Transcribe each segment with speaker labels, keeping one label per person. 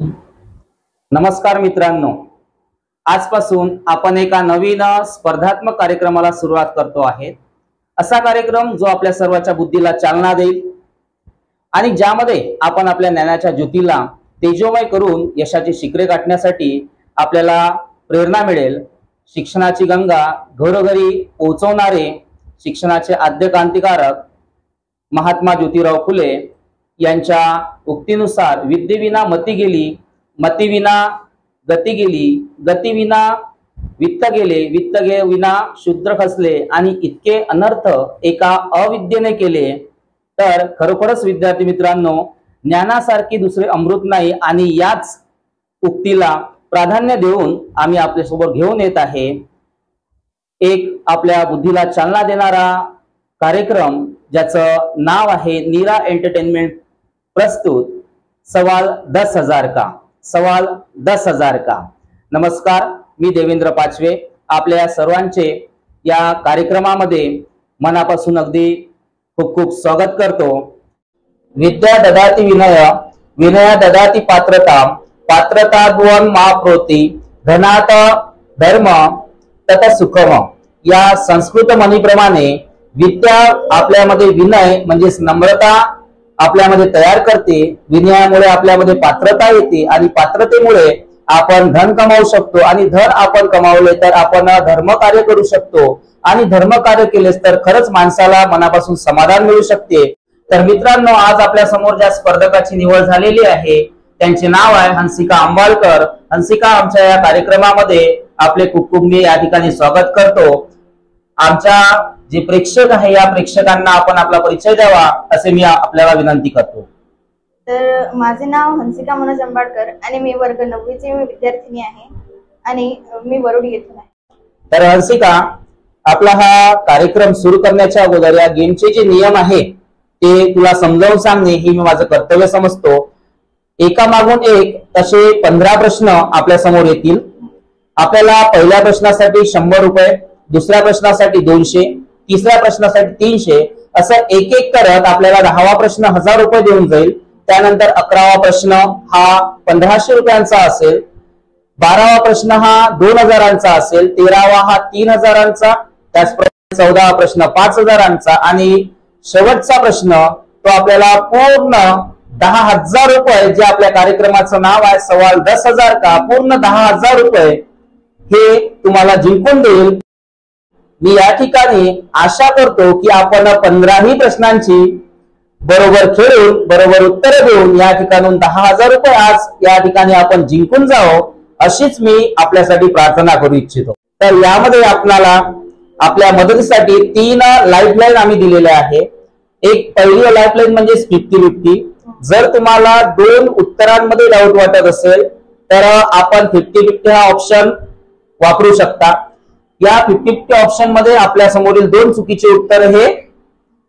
Speaker 1: नमस्कार मित्रांनो, आजपासून आपण एका नवीन स्पर्धात्मक कार्यक्रमाला सुरुवात करतो आहे। असा कार्यक्रम जो आपल्या सर्वांच्या बुद्धीला चालना देईल आणि ज्यामध्ये आपण आपल्या ज्ञानाच्या ज्योतीला तेजोमय करून यशाची शिखरे गाठण्यासाठी आपल्याला प्रेरणा मिळेल। शिक्षणाची गंगा घरोघरी पोहोचवणारे शिक्षणाचे आद्य क्रांतिकारक महात्मा ज्योतिराव फुले यांच्या उक्तीनुसार विद्येविना मती गेली, मतीविना गती गेली, गतीविना वित्त गेले, वित्त विना शूद्र खचले आणि इतके अनर्थ एका अविद्येने केले। तर खरोखरच विद्यार्थी मित्रांनो, ज्ञानासारखी दुसरे अमृत नाही आणि याच उक्तीला प्राधान्य देऊन आम्ही आपल्यासोबत घेऊन येत आहे एक आपल्या बुद्धीला चालना देणारा कार्यक्रम, ज्याचं नाव आहे नीरा एंटरटेनमेंट प्रस्तुत सवाल 10,000 का। सवाल 10,000 का। नमस्कार, मी देवेंद्र पाचवे आपल्या सर्वांचे या कार्यक्रमामध्ये मनापासून अगदी खूप खूप स्वागत करतो। विद्या ददाति विनय, विनय ददाति पात्रता, पात्रता द्वं महाप्रोती, धनात धर्म तत सुखम। या संस्कृत म्हणीप्रमाणे विद्या आपल्यामध्ये विनय म्हणजे नम्रता आपल्यामध्ये तयार करते, विनयामुळे आपल्यामध्ये पात्रता येते आणि पात्रतेमुळे आपण धन कमावू शकतो आणि धन आपण कमावले तर आपण धर्म कार्य करू शकतो आणि धर्म कार्य केलेस तर खरंच माणसाला मनापासून समाधान मिळू शकते। तर मित्रांनो, आज आपल्या समोर ज्या स्पर्धकाची निवड झालेली आहे त्यांचे नाव आहे हंसिका अंबालकर। हंसिका, आमच्या या कार्यक्रमामध्ये आपले खूप खूप मी या ठिकाणी स्वागत करतो। आमच्या जे प्रेक्षक आहे या प्रेक्षकांना आपण आपला परिचय द्यावा असे मी आपल्याला विनंती करतो।
Speaker 2: तर माझे नाव हंसिका मनोज अंबाडकर आणि मी वर्ग 9वी ची विद्यार्थिनी आहे आणि मी वरुडी येथून आहे।
Speaker 1: तर हंसिका, आपला हा कार्यक्रम सुरू करण्याच्या अगोदर या गेमचे जे नियम आहे ते तुला समजावून सांगणे हे मी माझं कर्तव्य समजतो। एकामागून एक तसे 15 प्रश्न आपल्या समोर येतील। आपल्याला पहिल्या प्रश्नासाठी 100 रुपये, दुसऱ्या प्रश्नासाठी 200, तिसऱ्या प्रश्नासाठी 300, असं एक एक करत आपल्याला 10वा प्रश्न 1000 रुपये देऊन जाईल। त्यानंतर 11वा प्रश्न हा 1500 रुपयांचा असेल, 12वा प्रश्न हा 2000चा असेल, 13वा हा 3000चा, त्याचप्रमाणे 14वा प्रश्न 5000चा आणि शेवटचा प्रश्न तो आपल्याला पूर्ण 10,000 रुपये, जे आपल्या कार्यक्रमाचं नाव आहे सवाल 10,000 का, पूर्ण 10,000 रुपये हे तुम्हाला जिंकून देईल। मी या ठिकाणी आशा करतो की आपण 15ही प्रश्नांची बरोबर खेळून बरोबर उत्तर देऊन या ठिकाणून 10,000 रुपये आज या ठिकाणी आपण जिंकून जावं अशीच मी आपल्यासाठी प्रार्थना करू इच्छितो। तर यामध्ये आपल्याला आपल्या मदतीसाठी 3 लाईफलाईन आम्ही दिलेल्या आहे। एक पहिली लाईफलाईन म्हणजे 50-50। जर तुम्हाला 2 उत्तरांमध्ये डाऊट वाटत असेल तर आपण 50-50 हा ऑप्शन वापरू शकता। या 50-50 ऑप्शन मध्ये आपल्या समोरील 2 चुकीचे उत्तर हे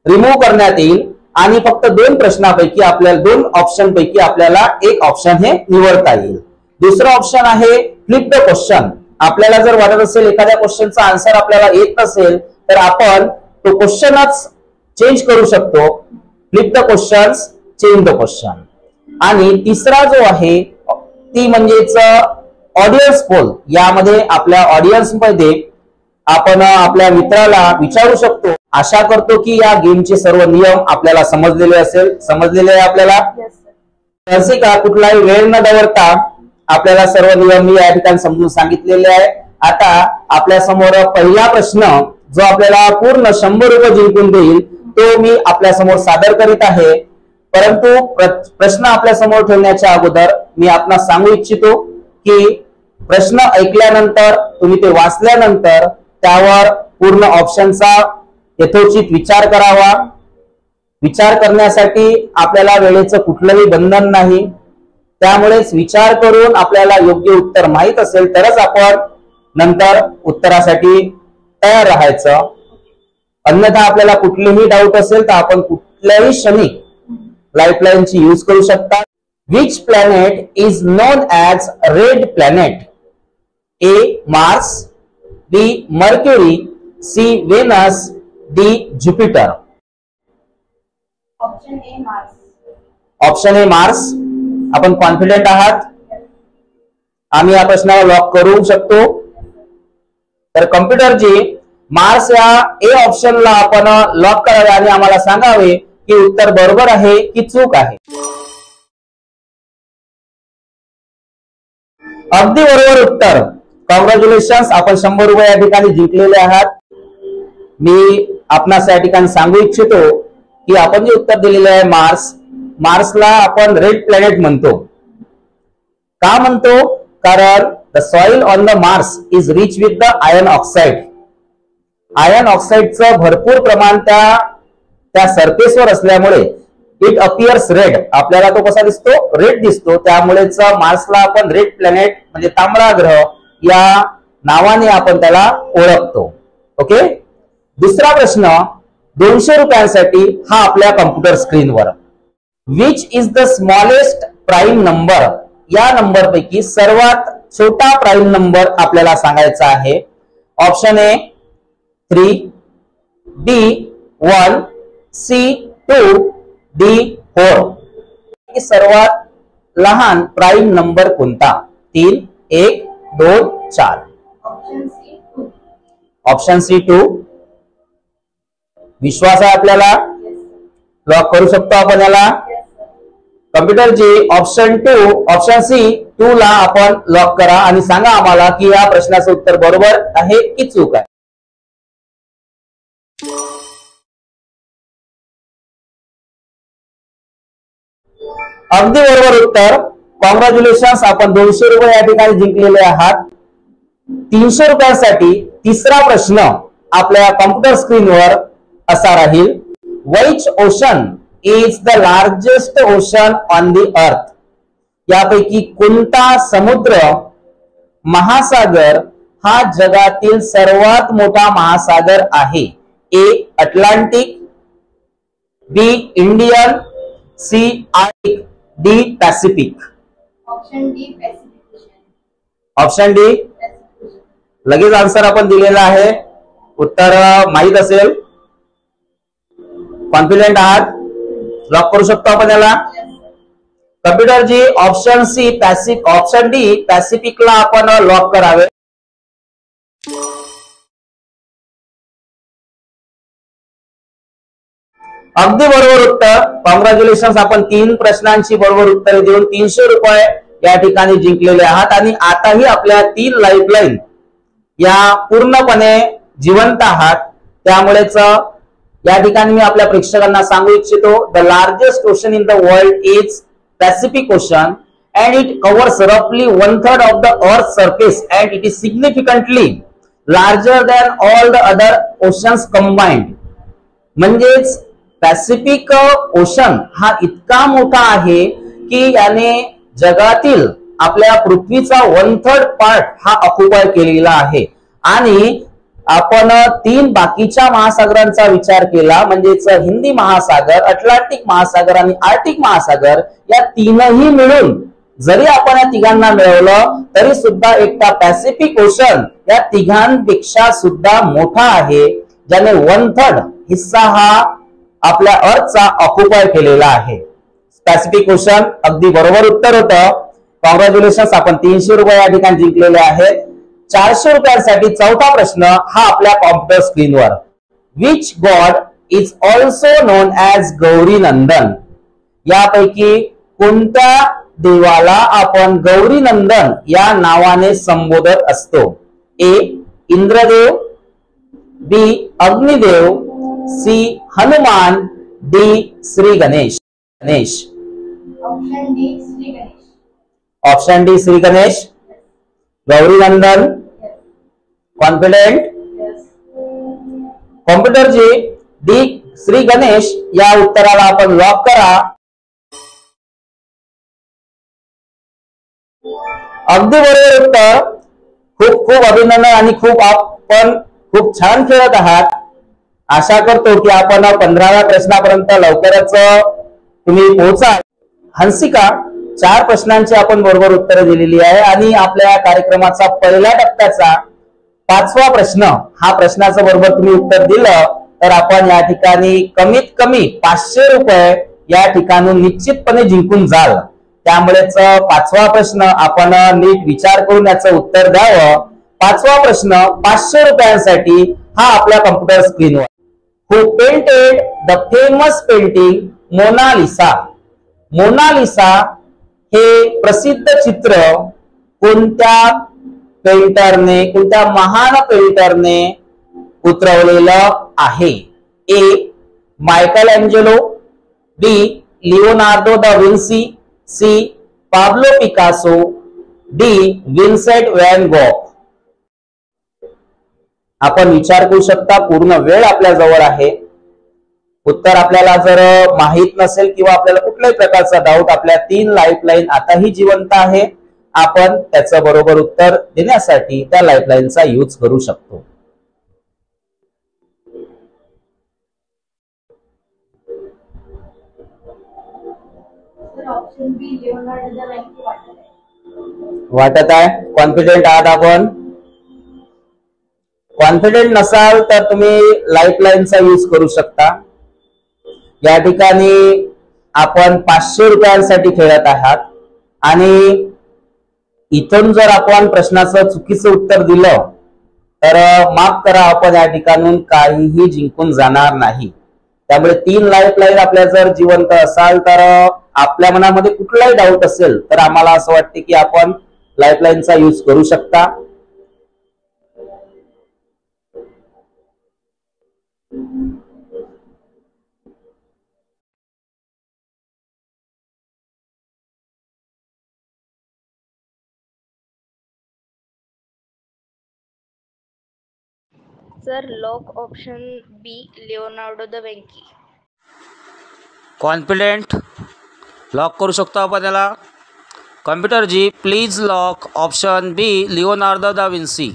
Speaker 1: रिमूव्ह करण्यात येईल आणि फक्त 2 प्रश्नांपैकी आपल्याला 2 ऑप्शन पैकी आपल्याला एक ऑप्शन हे निवडता येईल। दुसरा ऑप्शन आहे फ्लिप द क्वेश्चन। आपल्याला जर वाटत असेल एखाद्या क्वेश्चनचा आन्सर आपल्याला येत नसेल तर आपण तो क्वेश्चनच चेंज करू शकतो। Flip the questions, change the question. आणि तिसरा जो आहे ती म्हणजेच ऑडियन्स पोल। यामध्ये आपल्या ऑडियन्स मध्ये आपण आपल्या मित्राला विचारू शकतो। आशा करतो की या गेमचे सर्व नियम आपल्याला समजलेले आहे आपल्याला। हंसिका, कुठलाही वेळ न दवडता आपल्याला सर्व नियम मी या ठिकाणी समजून सांगितलेले आहे। आता आपल्या समोर पहिला प्रश्न जो आपल्याला पूर्ण 100 रुपये जिंकून देईल तो मी आपल्या समोर सादर करीत आहे। परंतु प्रश्न आपल्या समोर ठेवण्याच्या अगोदर मी आपणास सांगू इच्छितो की प्रश्न ऐकल्यानंतर तुम्ही ते वाचल्यानंतर त्यावर पूर्ण ऑप्शनचा यथोचित विचार करावा। विचार करण्यासाठी आपल्याला वेळेचं कुठलंही बंधन नाही, त्यामुळेच विचार करून आपल्याला योग्य उत्तर माहित असेल तरच आपण नंतर उत्तरासाठी तयार राहायचं। अन्यथा आपल्याला कुठलेही डाऊट असेल तर आपण कुठल्याही क्षणी लाईफलाईनची यूज करू शकता। Which planet is known as red planet? A Mars, B Mercury, C Venus, D Jupiter.
Speaker 2: Option A Mars.
Speaker 1: Option A Mars. आपण कॉन्फिडेंट आहात? आम्ही या प्रश्नाला लॉक करू शकतो. तर कम्प्युटरची मार्स या ए ऑप्शनला आपण लॉक करावे आणि आम्हाला सांगावे की उत्तर बरोबर आहे की चूक आहे. अगदी बरोबर उत्तर. कॉंग्रॅच्युलेशन्स, आपण 100 रुपये या ठिकाणी जिंकलेले आहात. मी आपणास या ठिकाणी सांगू इच्छितो की आपण जे उत्तर दिलेले आहे मार्सला आपण रेड प्लॅनेट म्हणतो. का म्हणतो? कारण the soil on the Mars is rich with the iron oxide. Iron ऑक्साइडचं भरपूर प्रमाण त्या सरफेसवर असल्यामुळे इट अपियर्स रेड. आपल्याला तो कसा दिसतो? रेड दिसतो. त्यामुळेच मार्सला आपण रेड प्लॅनेट म्हणजे तांबडा ग्रह या नावाने आपण त्याला ओळखतो. ओके. दुसरा प्रश्न 200 रुपयांसाठी हा आपल्या कम्प्युटर स्क्रीनवर. Which is the smallest prime number. या नंबर पैकी सर्वात छोटा प्राईम नंबर आपल्याला सांगायचा आहे. Option A 3, B 1, C 2, D 4. सर्वात लहान प्राईम नंबर कोणता? 3, 1, 2, 4. Option C 2. विश्वास आहे आपल्याला? लॉक करू शकतो आपण याला. कम्प्युटरची ऑप्शन सी 2 ला आपण लॉक करा आणि सांगा आम्हाला की या प्रश्नाचं उत्तर बरोबर आहे की चूक आहे. अगदी बरोबर उत्तर. कॉंग्रॅच्युलेशन्स, आपण 200 रुपये या ठिकाणी जिंकलेले आहात. 300 रुपयांसाठी तिसरा प्रश्न आपल्या कॉम्प्युटर स्क्रीनवर असा राहील. Which ocean is the largest ocean on the earth. यापैकी कोणता समुद्र महासागर हा जगातील सर्वात मोठा महासागर आहे? A Atlantic, B Indian, C Arctic, D Pacific. Option D. लगेच आन्सर आपण दिलेला आहे. उत्तर माहित असेल, कॉन्फिडेंट आहात? लॉक करू शकतो आपण याला. कम्प्युटरची ऑप्शन डी पॅसिफिकला आपण लॉक करावे. अगदी बरोबर उत्तर. कॉंग्रॅच्युलेशन्स, आपण 3 प्रश्नांची बरोबर उत्तरे देऊन 300 रुपये या ठिकाणी जिंकलेले आहात आणि आताही आपल्या 3 लाईफलाईन या पूर्णपणे जिवंत आहात. त्यामुळेच या ठिकाणी मी आपल्या प्रेक्षकांना सांगू इच्छितो, the largest ocean in the world is Pacific ocean and it covers roughly 1/3 of the Earth's surface and it is significantly larger than all the other oceans combined. म्हणजेच पॅसिफिक ओशन हा इतका मोठा आहे की याने जगातील आपल्या पृथ्वीचा 1/3 पार्ट हा ऑक्युपाय केलेला आहे. आणि आपण 3 बाकीच्या महासागरांचा विचार केला, म्हणजेच हिंदी महासागर, अटलांटिक महासागर आणि आर्टिक महासागर, या तीनही मिळून जरी आपण या तिघांना मिळवलं तरी सुद्धा एकटा पॅसिफिक ओशन या तिघांपेक्षा सुद्धा मोठा आहे, ज्याने 1/3 हिस्सा हा आपल्या अर्थचा ऑक्युपाय केलेला आहे. पॅसिफिक ओशन अगदी बरोबर उत्तर होतं. कॉंग्रॅच्युलेशन्स, आपण 300 रुपये या ठिकाणी जिंकलेले आहेत. 400 रुपयांसाठी चौथा प्रश्न हा आपल्या कॉम्प्युटर स्क्रीनवर. Which God is also non as Gauri Nandan. यापैकी कोणत्या देवाला आपण गौरी नंदन या नावाने संबोधत असतो? A Indradev, B Agnidev, C Hanuman, D Shri Ganesh. Option D Shri Ganesh. Gauri Nandan, confident? कॉम्प्युटरची डी श्री गणेश या उत्तराला आपण लॉक करा. अगदी बरोबर उत्तर. खूप खूप अभिनंदन आणि आपण खूप छान खेळत आहात. आशा करतो की आपण 15व्या प्रश्नापर्यंत लवकरच तुम्ही पोहोचाल. हंसिका, 4 प्रश्नांची आपण बरोबर उत्तरे दिलेली आहे आणि आपल्या कार्यक्रमाचा पहिल्या टप्प्याचा 5वा प्रश्न, हा प्रश्नाचं बरोबर तुम्ही उत्तर दिलं तर आपण या ठिकाणी कमीत कमी 500 रुपये या ठिकाणून निश्चितपणे जिंकून जाल. त्यामुळेच पाचवा प्रश्न आपण नीट विचार करून याचं उत्तर द्यावं. पाचवा प्रश्न 500 रुपयांसाठी हा आपल्या कम्प्युटर स्क्रीनवर. Who painted the famous painting Mona Lisa. Mona Lisa हे प्रसिद्ध चित्र कोणत्या पेंटरने, कोणत्या महान पेंटरने उतरवलेलं आहे? A. Michelangelo, B. Leonardo da Vinci, C. Pablo Picasso, D. Vincent van Gogh. आपण विचार करू शकता, पूर्ण वेळ आपल्या जवळ आहे. उत्तर आपल्याला जर माहित नसेल किंवा आपल्याला कुठल्याही प्रकारचा डाऊट, आपल्या 3 लाईफलाईन आताही जिवंत आहे. आपण त्याचं बरोबर उत्तर देण्यासाठी त्या लाईफलाईनचा यूज करू शकतो.
Speaker 2: Option B Leonardo da Vincy
Speaker 1: वाटत आहे? कॉन्फिडेंट आहात आपण? कॉन्फिडेंट नसाल तर तुम्ही लाईफलाईनचा यूज करू शकता. या ठिकाणी आपण 500 रुपयांसाठी खेळत आहात आणि इथून जर आपण प्रश्नाचं चुकीचं उत्तर दिलं तर माफ करा, आपण या ठिकाणून काहीही जिंकून जाणार नाही. त्यामुळे 3 लाईफलाईन आपल्या जर जिवंत असाल तर आपल्या मनामध्ये कुठलाही डाऊट असेल तर आम्हाला असं वाटते की आपण लाईफलाईनचा यूज करू शकता.
Speaker 2: Sir lock option B Leonardo da Vinci.
Speaker 3: Confident lock करू शकतो आपण याला. Computer ji please lock option B Leonardo da Vinci.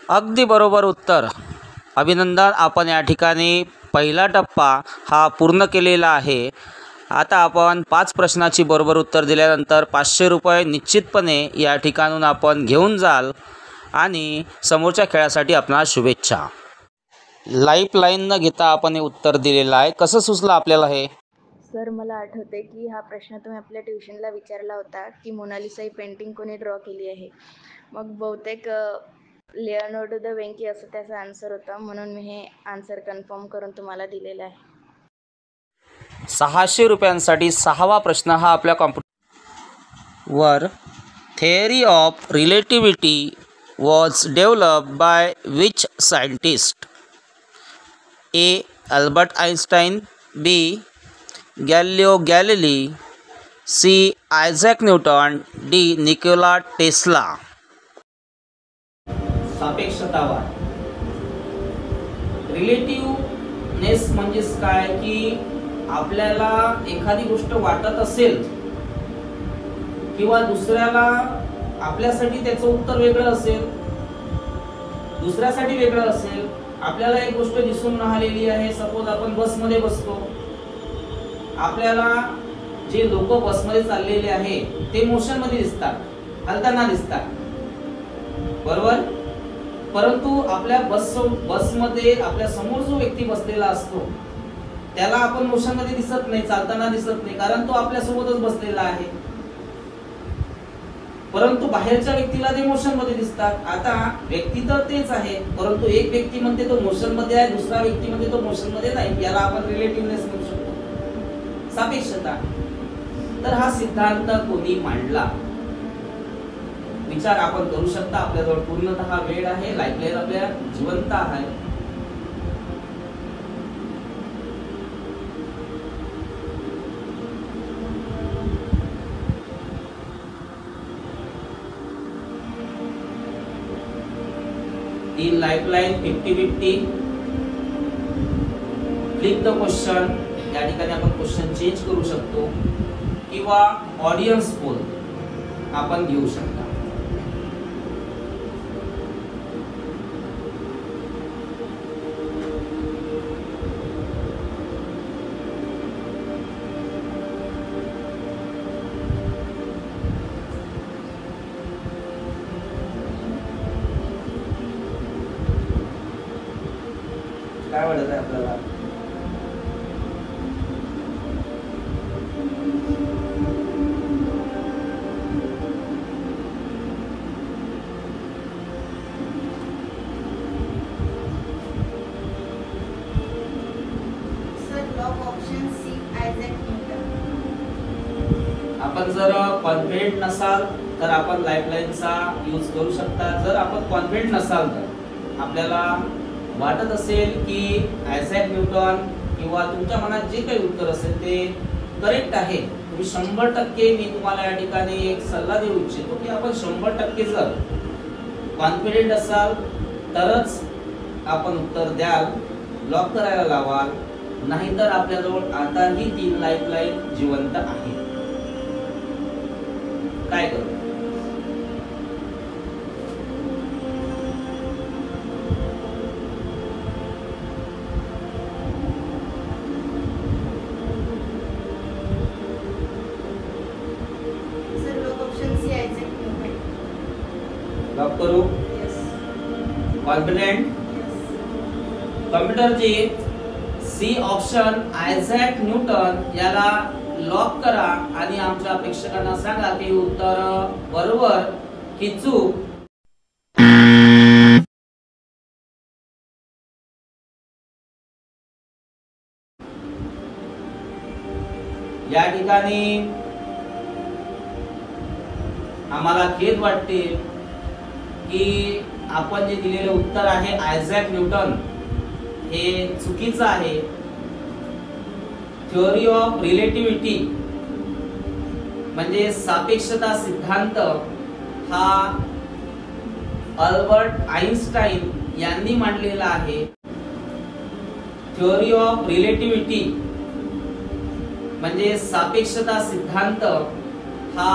Speaker 3: अगदी बरोबर उत्तर. अभिनंदन, आपण या ठिकाणी पहिला टप्पा हा पूर्ण केलेला आहे. आता आपण 5 प्रश्नाची बरोबर उत्तर दिल्यानंतर 500 रुपये निश्चितपणे या ठिकाणून आपण घेऊन जाल आणि समोरच्या खेळासाठी आपणाला शुभेच्छा. लाईफलाईन न घेता आपण हे उत्तर दिलेलं आहे. कसं सुचलं आपल्याला हे?
Speaker 2: सर मला आठवते की हा प्रश्न तुम्ही आपल्या ट्युशनला विचारला होता की मोनालिसा ही पेंटिंग कोणी ड्रॉ केली आहे. मग बहुतेक लिओनार्डो दा विन्सी असं त्याचा आन्सर होता, म्हणून मी हे आन्सर कन्फर्म करून तुम्हाला दिलेलं आहे.
Speaker 3: 600 रुपयांसाठी 6वा प्रश्न हा आपल्या कॉम्प्युटरवर. Theory of relativity was developed by which scientist? A. Albert Einstein, B. Galileo Galilei, C. Isaac Newton, D. Nikola Tesla.
Speaker 1: सापेक्षतावाद. रिलेटिव्हनेस म्हणजेच काय की आपल्याला एखादी गोष्ट वाटत असेल किंवा दुसऱ्याला आपल्यासाठी त्याचं उत्तर वेगळं असेल, दुसऱ्यासाठी वेगळं असेल. आपल्याला एक गोष्ट दिसून राहिलेली आहे, सपोज आपण बसमध्ये बसतो, आपल्याला जे लोक बसमध्ये चाललेले आहे ते मोशन मध्ये दिसतात, हलताना दिसतात, बरोबर. परंतु आपल्या बसमध्ये आपल्या समोर जो व्यक्ती बसलेला असतो त्याला आपण मोशन मध्ये दिसत नाही, चालताना दिसत नाही, कारण तो आपल्या सोबतच बसलेला आहे. परंतु बाहेरच्या व्यक्तीला ते मोशन मध्ये दिसतात. आता व्यक्ती तर तेच आहे, परंतु एक व्यक्ती म्हणते तो मोशन मध्ये आहे, दुसरा व्यक्ती म्हणते तो मोशन मध्ये नाही. याला आपण रिलेटिव्हनेस म्हणू शकतो, सापेक्षता. तर हा सिद्धांत कोणी मांडला? विचार आपण करू शकता. आपल्याजवळ पूर्णतः वेळ आहे, लाईफलाईन आपल्या जिवंत आहे. In lifeline 50-50. Flip the question. या ठिकाणी आपण क्वेश्चन चेंज करू शकतो किंवा ऑडियन्स पोल आपण घेऊ शकता. काय वाटत आहे आपल्याला?
Speaker 2: Lock option C Isaac Newton.
Speaker 3: आपण जर कॉन्फिडेंट नसाल तर आपण लाईफलाईनचा यूज करू शकता. जर आपण कॉन्फिडेंट नसाल तर आपल्याला वाटत असेल की आयझॅक न्यूटन किंवा तुमच्या मनात जे काही उत्तर असेल ते करेक्ट आहे, तुम्ही 100% मी तुम्हाला या ठिकाणी एक सल्ला देऊ इच्छितो की आपण 100% जर कॉन्फिडेंट असाल तरच आपण उत्तर द्याल, लॉक करायला लावाल. नाहीतर आपल्याजवळ आताही 3 लाईफलाईन जिवंत आहे. काय करू?
Speaker 2: Sir lock option C Isaac Newton.
Speaker 3: Lock करू?
Speaker 2: यस.
Speaker 3: कॉन्फिडेंट?
Speaker 2: यस.
Speaker 3: कॉम्प्युटरची सी ऑप्शन आयझॅक न्यूटन याला लॉक करा आणि आमच्या प्रेक्षकांना सांगा की उत्तर बरोबर की चूक. या ठिकाणी आम्हाला खेद वाटते की आपण जे दिलेले उत्तर आहे आयझॅक न्यूटन हे चुकीचं आहे. थिअरी ऑफ रिलेटिव्हिटी म्हणजे सापेक्षता सिद्धांत हा अल्बर्ट आइन्स्टाईन यांनी मांडलेला आहे. थिअरी ऑफ रिलेटिव्हिटी म्हणजे सापेक्षता सिद्धांत हा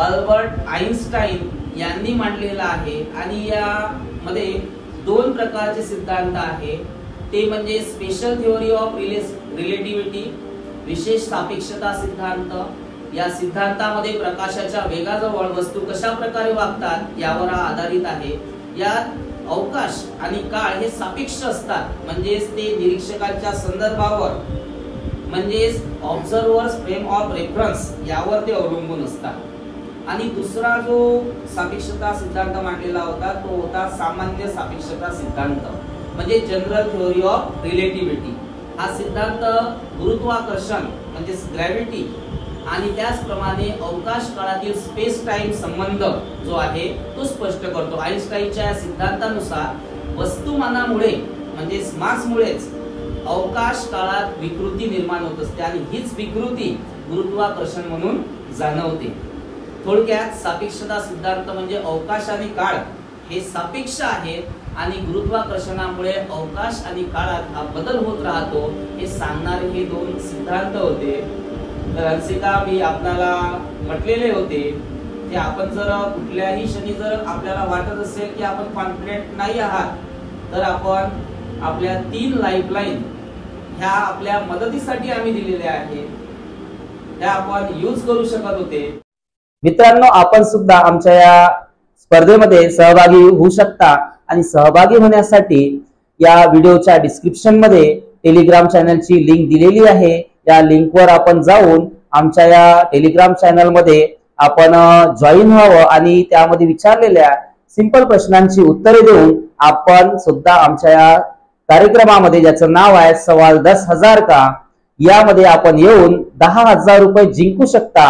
Speaker 3: अल्बर्ट आइन्स्टाईन यांनी मांडलेला आहे. आणि यामध्ये 2 प्रकारचे सिद्धांत आहे. ते म्हणजे स्पेशल थिअरी ऑफ रिलेटिव्हिटी विशेष सापेक्षता सिद्धांत. या सिद्धांतामध्ये प्रकाशाच्या वेगाजवळ वस्तू कशा प्रकारे वागतात यावर हा आधारित आहे. यात अवकाश आणि काळ हे सापेक्ष असतात, म्हणजेच ते निरीक्षकांच्या संदर्भावर म्हणजेच ऑब्झर्वर्स फ्रेम ऑफ रेफरन्स यावर ते अवलंबून असतात. आणि दुसरा जो सापेक्षता सिद्धांत मांडलेला होता तो होता सामान्य सापेक्षता सिद्धांत म्हणजे जनरल थिअरी ऑफ रिलेटिव्हिटी. हा सिद्धांत गुरुत्वाकर्षण म्हणजे ग्रॅव्हिटी आणि त्याचप्रमाणे अवकाश काळातील स्पेस टाइम संबंध जो आहे तो स्पष्ट करतो. आइन्स्टाईनच्या सिद्धांतानुसार वस्तुमानामुळे म्हणजे मासमुळेच अवकाश काळात विकृती निर्माण होत असते आणि हीच विकृती गुरुत्वाकर्षण म्हणून जाणवते. थोडक्यात सापेक्षता सिद्धांत म्हणजे अवकाश आणि काळ हे सापेक्ष आहेत आणि गुरुत्वाकर्षणामुळे अवकाश आणि काळात हा बदल होत राहतो हे सांगणारे हे 2 सिद्धांत होते. तर हंसिका मी आपल्याला म्हटलेले होते की आपण जर कुठल्याही क्षणी जर आपल्याला वाटत असेल की आपण कॉन्फिडेंट नाही आहात तर आपण आपल्या 3 लाईफलाईन ह्या आपल्या मदतीसाठी आम्ही दिलेल्या आहेत, त्या आपण यूज करू शकत होते.
Speaker 1: मित्रांनो, आपण सुद्धा आमच्या या स्पर्धेमध्ये सहभागी होऊ शकता आणि सहभागी होण्यासाठी या व्हिडिओच्या डिस्क्रिप्शन मध्ये टेलिग्राम चॅनलची लिंक दिलेली आहे. या लिंकवर आपण जाऊन आमच्या या टेलिग्राम चॅनल मध्ये आपण जॉईन व्हावं आणि त्यामध्ये विचारलेल्या सिंपल प्रश्नांची उत्तरे देऊन आपण सुद्धा आमच्या या कार्यक्रमामध्ये ज्याचं नाव आहे सवाल 10,000 का यामध्ये आपण येऊन 10,000 रुपये जिंकू शकता.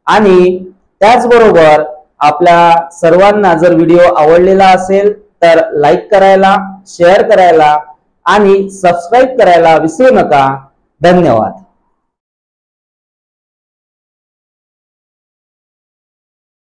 Speaker 1: आणि त्याचबरोबर आपल्या सर्वांना जर व्हिडिओ आवडलेला असेल तर लाईक करायला, शेअर करायला आणि सबस्क्राईब करायला विसरू नका. धन्यवाद.